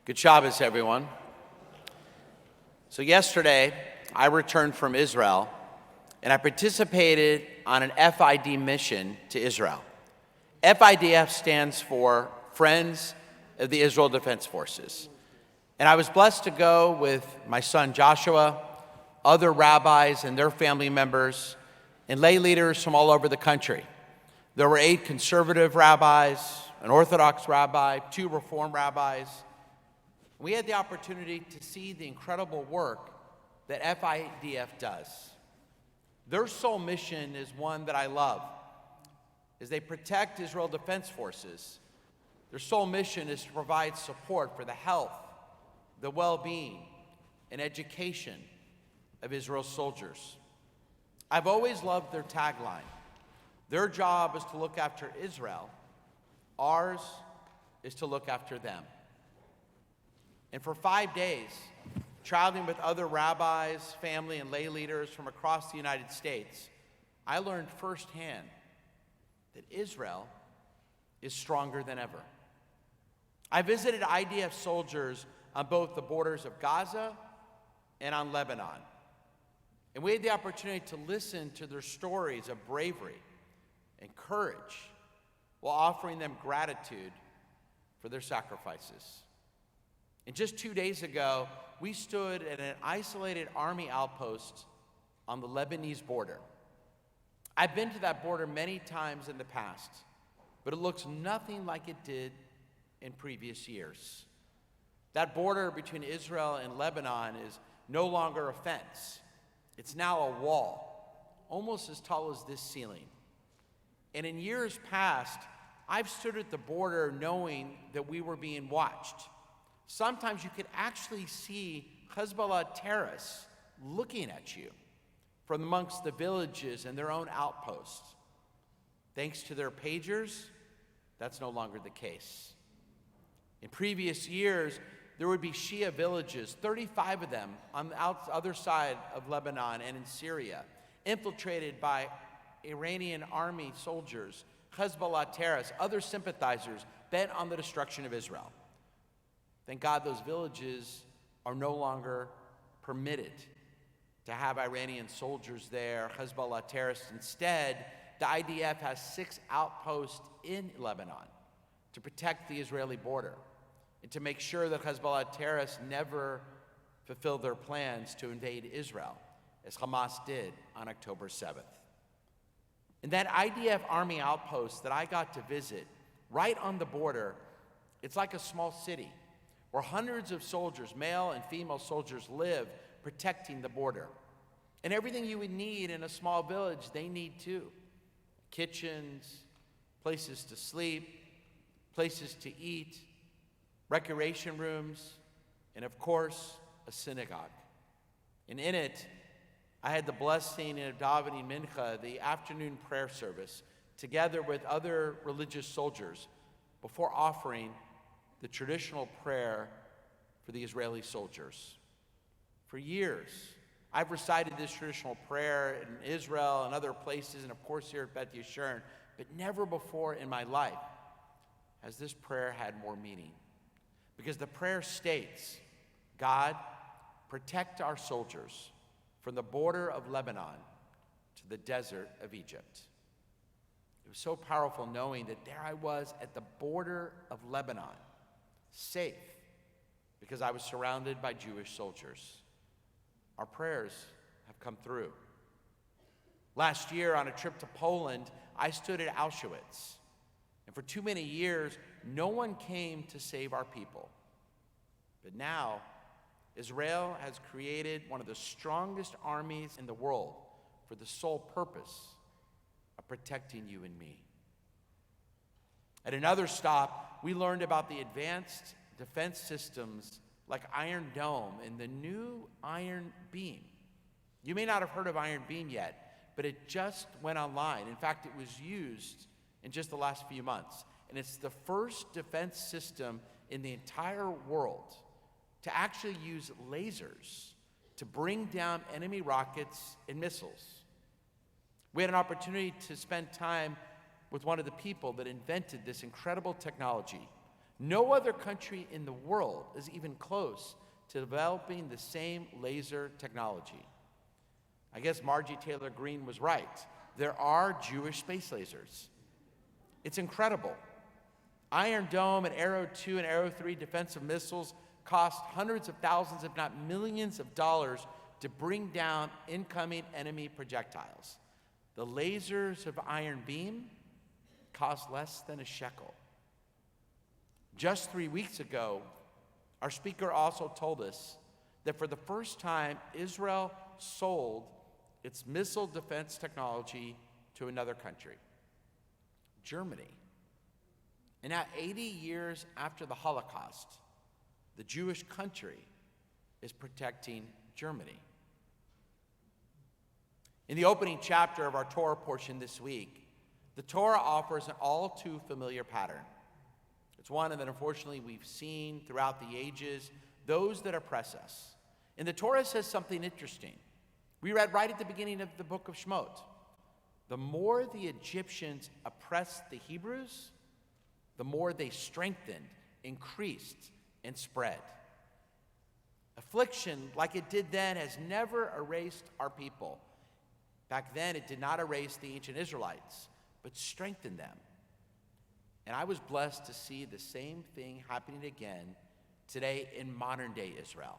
Good Shabbos, everyone. So yesterday, I returned from Israel, and I participated on an FID mission to Israel. FIDF stands for Friends of the Israel Defense Forces. And I was blessed to go with my son Joshua, other rabbis and their family members, and lay leaders from all over the country. There were 8 conservative rabbis, an Orthodox rabbi, 2 Reform rabbis. We had the opportunity to see the incredible work that FIDF does. Their sole mission is one that I love, is they protect Israel Defense Forces. Their sole mission is to provide support for the health, the well-being, and education of Israel's soldiers. I've always loved their tagline. Their job is to look after Israel. Ours is to look after them. And for 5 days, traveling with other rabbis, family, and lay leaders from across the United States, I learned firsthand that Israel is stronger than ever. I visited IDF soldiers on both the borders of Gaza and on Lebanon. And we had the opportunity to listen to their stories of bravery and courage while offering them gratitude for their sacrifices. And just 2 days ago, we stood at an isolated army outpost on the Lebanese border. I've been to that border many times in the past, but it looks nothing like it did in previous years. That border between Israel and Lebanon is no longer a fence. It's now a wall, almost as tall as this ceiling. And in years past, I've stood at the border knowing that we were being watched. Sometimes you could actually see Hezbollah terrorists looking at you from amongst the villages and their own outposts. Thanks to their pagers, that's no longer the case. In previous years, there would be Shia villages, 35 of them on the other side of Lebanon and in Syria, infiltrated by Iranian army soldiers, Hezbollah terrorists, other sympathizers bent on the destruction of Israel. Thank God those villages are no longer permitted to have Iranian soldiers there, Hezbollah terrorists. Instead, the IDF has 6 outposts in Lebanon to protect the Israeli border and to make sure that Hezbollah terrorists never fulfill their plans to invade Israel, as Hamas did on October 7th. And that IDF army outpost that I got to visit, right on the border, it's like a small city where hundreds of soldiers, male and female soldiers, live protecting the border. And everything you would need in a small village, they need too. Kitchens, places to sleep, places to eat, recreation rooms, and of course, a synagogue. And in it, I had the blessing of davening mincha, the afternoon prayer service, together with other religious soldiers before offering the traditional prayer for the Israeli soldiers. For years, I've recited this traditional prayer in Israel and other places, and of course here at Beth Yeshurun, but never before in my life has this prayer had more meaning. Because the prayer states, God, protect our soldiers from the border of Lebanon to the desert of Egypt. It was so powerful knowing that there I was at the border of Lebanon, safe, because I was surrounded by Jewish soldiers. Our prayers have come through. Last year on a trip to Poland, I stood at Auschwitz. And for too many years, no one came to save our people. But now, Israel has created one of the strongest armies in the world for the sole purpose of protecting you and me. At another stop, we learned about the advanced defense systems like Iron Dome and the new Iron Beam. You may not have heard of Iron Beam yet, but it just went online. In fact, it was used in just the last few months. And it's the first defense system in the entire world to actually use lasers to bring down enemy rockets and missiles. We had an opportunity to spend time with one of the people that invented this incredible technology, No other country in the world is even close to developing the same laser technology. I guess Margie Taylor Greene was right. There are Jewish space lasers. It's incredible. Iron Dome and Arrow 2 and Arrow 3 defensive missiles cost hundreds of thousands, if not millions of dollars to bring down incoming enemy projectiles. The lasers of Iron Beam cost less than a shekel. Just 3 weeks ago, our speaker also told us that for the first time, Israel sold its missile defense technology to another country, Germany. And now, 80 years after the Holocaust, the Jewish country is protecting Germany. In the opening chapter of our Torah portion this week, the Torah offers an all too familiar pattern. It's one that unfortunately we've seen throughout the ages, those that oppress us. And the Torah says something interesting. We read right at the beginning of the book of Shemot. The more the Egyptians oppressed the Hebrews, the more they strengthened, increased, and spread. Affliction, like it did then, has never erased our people. Back then, it did not erase the ancient Israelites, but strengthened them. And I was blessed to see the same thing happening again today in modern-day Israel.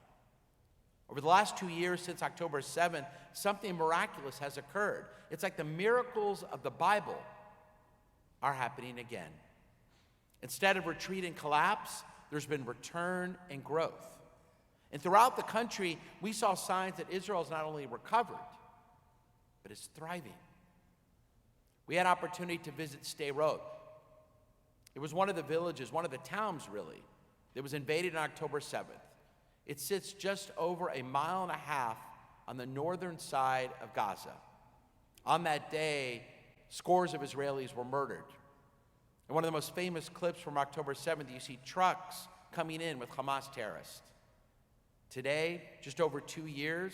Over the last 2 years, since October 7th, something miraculous has occurred. It's like the miracles of the Bible are happening again. Instead of retreat and collapse, there's been return and growth. And throughout the country, we saw signs that Israel is not only recovered, but is thriving. We had opportunity to visit Sderot. It was one of the villages, one of the towns really, that was invaded on October 7th. It sits just over 1.5 miles on the northern side of Gaza. On that day, scores of Israelis were murdered. And one of the most famous clips from October 7th, you see trucks coming in with Hamas terrorists. Today, just over 2 years,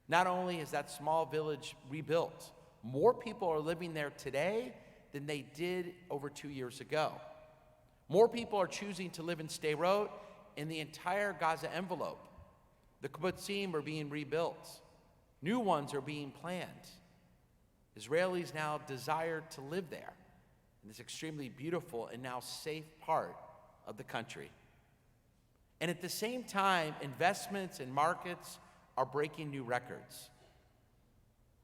not only is that small village rebuilt, more people are living there today than they did over 2 years ago. More people are choosing to live in Sderot in the entire Gaza envelope. The kibbutzim are being rebuilt. New ones are being planned. Israelis now desire to live there in this extremely beautiful and now safe part of the country. And at the same time, investments and markets are breaking new records.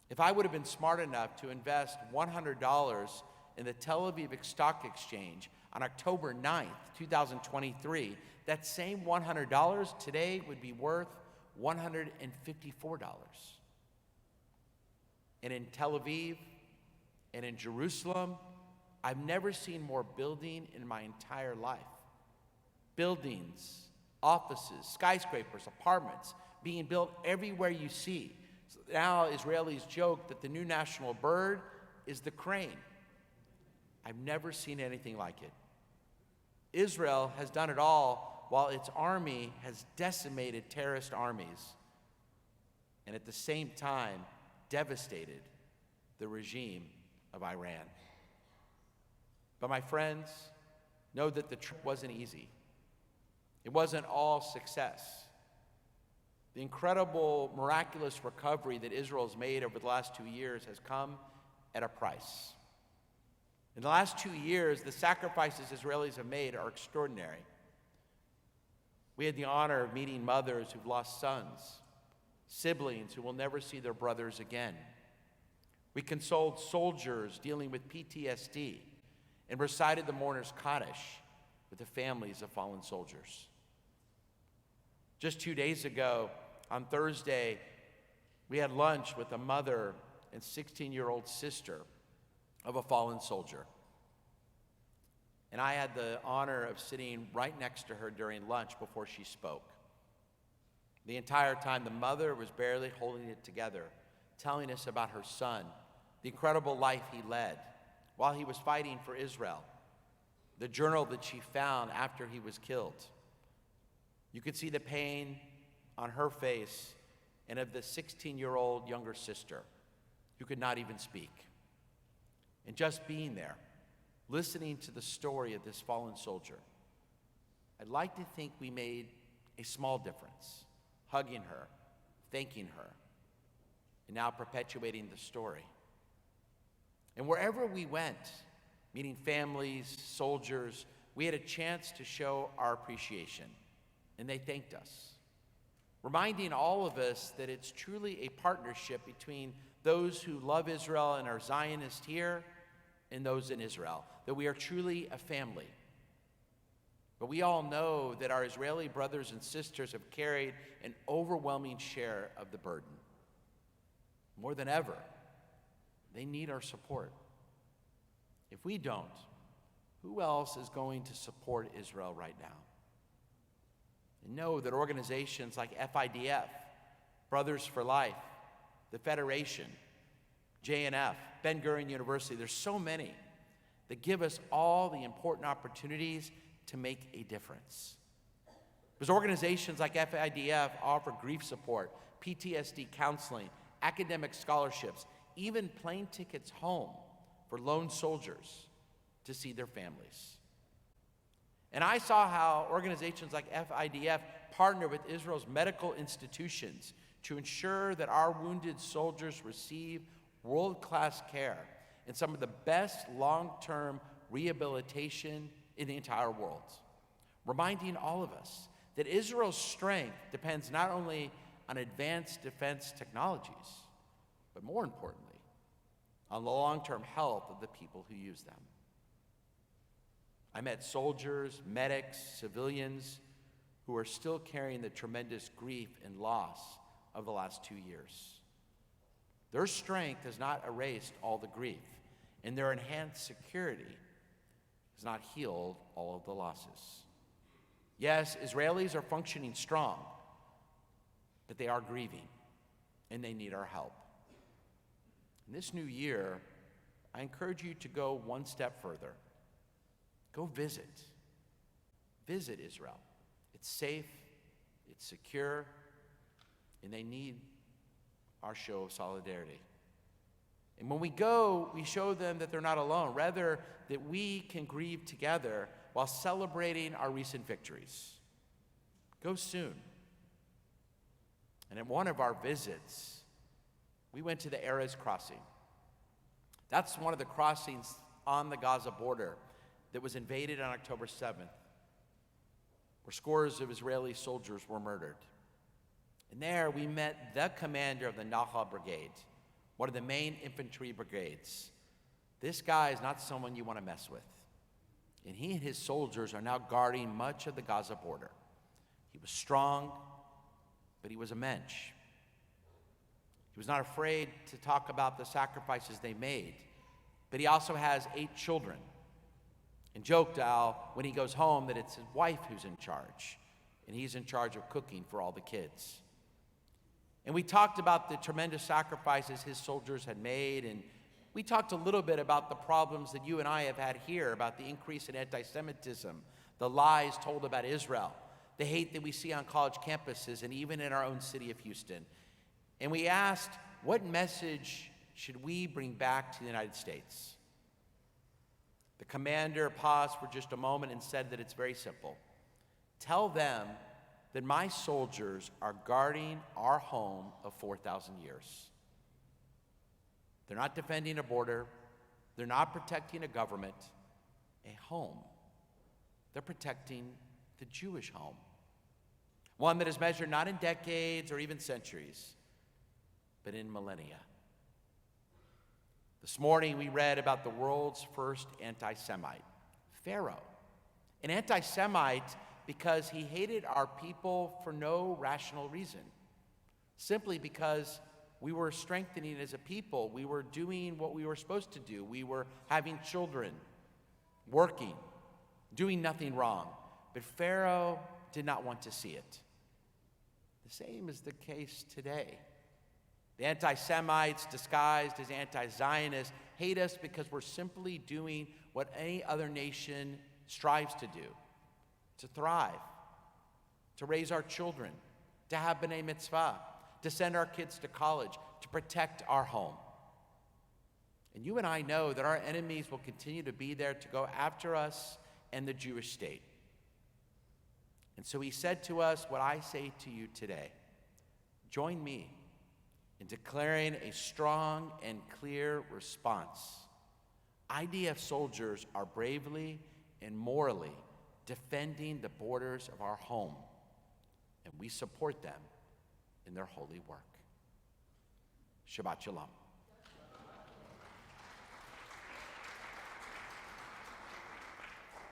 If I would have been smart enough to invest $100 in the Tel Aviv Stock Exchange on October 9th, 2023, that same $100 today would be worth $154. And in Tel Aviv and in Jerusalem, I've never seen more building in my entire life. Buildings, offices, skyscrapers, apartments being built everywhere you see. So now Israelis joke that the new national bird is the crane. I've never seen anything like it. Israel has done it all while its army has decimated terrorist armies and at the same time devastated the regime of Iran. But my friends, know that the trip wasn't easy. It wasn't all success. The incredible, miraculous recovery that Israel has made over the last 2 years has come at a price. In the last 2 years, the sacrifices Israelis have made are extraordinary. We had the honor of meeting mothers who've lost sons, siblings who will never see their brothers again. We consoled soldiers dealing with PTSD and recited the mourner's Kaddish with the families of fallen soldiers. Just 2 days ago, on Thursday, we had lunch with a mother and 16-year-old sister of a fallen soldier. And I had the honor of sitting right next to her during lunch before she spoke. The entire time, the mother was barely holding it together, telling us about her son, the incredible life he led while he was fighting for Israel, the journal that she found after he was killed. You could see the pain on her face and of the 16-year-old younger sister who could not even speak. And just being there, listening to the story of this fallen soldier, I'd like to think we made a small difference, hugging her, thanking her, and now perpetuating the story. And wherever we went, meeting families, soldiers, we had a chance to show our appreciation, and they thanked us, reminding all of us that it's truly a partnership between those who love Israel and are Zionist here and those in Israel, that we are truly a family. But we all know that our Israeli brothers and sisters have carried an overwhelming share of the burden. More than ever, they need our support. If we don't, who else is going to support Israel right now? And know that organizations like FIDF, Brothers for Life, the Federation, JNF, Ben-Gurion University, there's so many that give us all the important opportunities to make a difference. Because organizations like FIDF offer grief support, PTSD counseling, academic scholarships, even plane tickets home for lone soldiers to see their families. And I saw how organizations like FIDF partner with Israel's medical institutions to ensure that our wounded soldiers receive world-class care and some of the best long-term rehabilitation in the entire world, reminding all of us that Israel's strength depends not only on advanced defense technologies, but more importantly, on the long-term health of the people who use them. I met soldiers, medics, civilians who are still carrying the tremendous grief and loss of the last 2 years. Their strength has not erased all the grief, and their enhanced security has not healed all of the losses. Yes, Israelis are functioning strong, but they are grieving, and they need our help. In this new year, I encourage you to go one step further. Go visit. Visit Israel. It's safe, it's secure, and they need our show of solidarity. And when we go, we show them that they're not alone, rather that we can grieve together while celebrating our recent victories. Go soon. And at one of our visits, we went to the Erez crossing. That's one of the crossings on the Gaza border that was invaded on October 7th, where scores of Israeli soldiers were murdered. And there we met the commander of the Nahal Brigade, one of the main infantry brigades. This guy is not someone you want to mess with. And he and his soldiers are now guarding much of the Gaza border. He was strong, but he was a mensch. He was not afraid to talk about the sacrifices they made, but he also has 8 children. And joked when he goes home that it's his wife who's in charge, and he's in charge of cooking for all the kids. And we talked about the tremendous sacrifices his soldiers had made, and we talked a little bit about the problems that you and I have had here, about the increase in anti-Semitism, the lies told about Israel, the hate that we see on college campuses and even in our own city of Houston. And we asked, what message should we bring back to the United States? The commander paused for just a moment and said that it's very simple. Tell them that my soldiers are guarding our home of 4,000 years. They're not defending a border. They're not protecting a government, a home. They're protecting the Jewish home, one that is measured not in decades or even centuries, but in millennia. This morning we read about the world's first anti-Semite, Pharaoh. An anti-Semite because he hated our people for no rational reason, simply because we were strengthening as a people. We were doing what we were supposed to do. We were having children, working, doing nothing wrong. But Pharaoh did not want to see it. The same is the case today. The anti-Semites, disguised as anti-Zionists, hate us because we're simply doing what any other nation strives to do, to thrive, to raise our children, to have B'nai Mitzvah, to send our kids to college, to protect our home. And you and I know that our enemies will continue to be there to go after us and the Jewish state. And so he said to us what I say to you today. Join me in declaring a strong and clear response. IDF soldiers are bravely and morally defending the borders of our home, and we support them in their holy work. Shabbat Shalom.